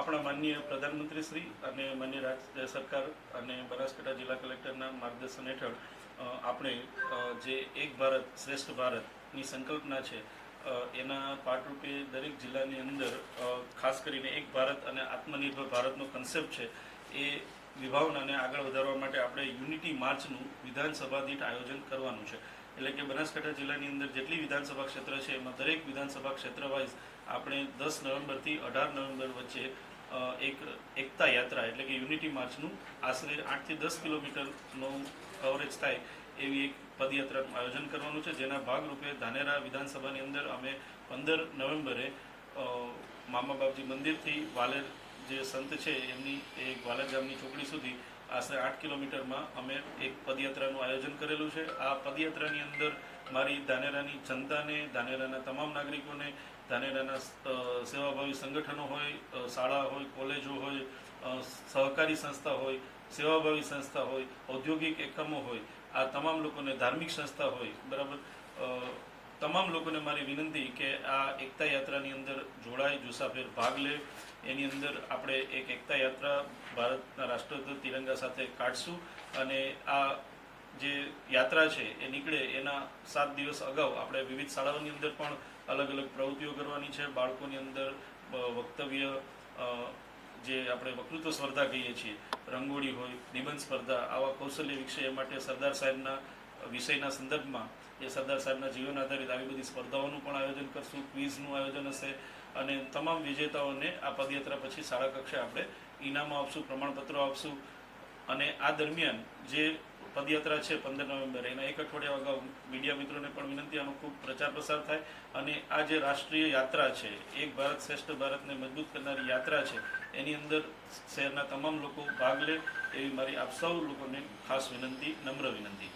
આપણા માનનીય પ્રધાનમંત્રી શ્રી અને માનનીય રાજ્ય સરકાર અને બનાસકાંઠા જિલ્લા કલેક્ટરના માર્ગદર્શન હેઠળ આપણે જે એક ભારત શ્રેષ્ઠ ભારતની સંકલ્પના છે એના પાઠરૂપે દરેક જિલ્લાની અંદર ખાસ કરીને એક ભારત અને આત્મનિર્ભર ભારતનો કન્સેપ્ટ છે એ વિભાવનાને આગળ વધારવા માટે આપણે યુનિટી માર્ચનું વિધાનસભા દીઠ આયોજન કરવાનું છે. એટલે કે બનાસકાંઠા જિલ્લાની અંદર જેટલી વિધાનસભા ક્ષેત્ર છે એમાં દરેક વિધાનસભા ક્ષેત્ર વાઇઝ આપણે 10 નવેમ્બરથી 18 નવેમ્બર વચ્ચે એક એકતા યાત્રા એટલે કે યુનિટી માર્ચનું આશરે 8 થી 10 કિલોમીટરનો કવરેજ થાય એવી એક પદયાત્રાનું આયોજન કરવાનું છે, જેના ભાગરૂપે ધાનેરા વિધાનસભાની અંદર અમે 15 નવેમ્બરે મામા બાપજી મંદિરથી વાલેર જે સંત છે એમની એક વાલેર ગામની ચોકડી સુધી આશરે 8 કિલોમીટરમાં અમે એક પદયાત્રાનું આયોજન કરેલું છે. આ પદયાત્રાની અંદર મારી ધાનેરાની જનતાને, ધાનેરાના તમામ નાગરિકોને, ધાનેરાના સેવાભાવી સંગઠનો હોય, શાળા હોય, કોલેજો હોય, સહકારી સંસ્થા હોય, સેવાભાવી સંસ્થા હોય, ઔદ્યોગિક એકમો હોય, આ તમામ લોકોને, ધાર્મિક સંસ્થા હોય, બરાબર, તમામ લોકોને મારી વિનંતી કે આ એકતા યાત્રાની અંદર જોડાય, જુસ્સાભેર ભાગ લે. એની અંદર આપણે એક એકતા યાત્રા ભારતના રાષ્ટ્રધ્વજ તિરંગા સાથે કાઢશું અને આ જે યાત્રા છે એ નીકળે એના 7 દિવસ અગાઉ આપણે વિવિધ શાળાઓની અંદર પણ અલગ અલગ પ્રવૃત્તિઓ કરવાની છે. બાળકોની અંદર વક્તવ્ય, જે આપણે વક્તૃત્વ સ્પર્ધા કહીએ છીએ, રંગોળી હોય, નિબંધ સ્પર્ધા, આવા કૌશલ્ય વિકસે એ માટે સરદાર સાહેબના વિષયના સંદર્ભમાં એ સરદાર સાહેબના જીવન આધારિત આવી બધી સ્પર્ધાઓનું પણ આયોજન કરશું. ક્વિઝનું આયોજન હશે અને તમામ વિજેતાઓને આ પદયાત્રા પછી શાળા કક્ષાએ આપણે ઇનામો આપશું, પ્રમાણપત્રો આપશું. અને આ દરમિયાન જે પદયાત્રા છે 15 નવેમ્બરે એના એક અઠવાડિયા અગાઉ મીડિયા મિત્રોને પણ વિનંતી આનો ખૂબ પ્રચાર પ્રસાર થાય અને આ જે રાષ્ટ્રીય યાત્રા છે, એક ભારત શ્રેષ્ઠ ભારતને મજબૂત કરનારી યાત્રા છે, એની અંદર શહેરના તમામ લોકો ભાગ લે એવી મારી આપ સૌ લોકોને ખાસ વિનંતી, નમ્ર વિનંતી.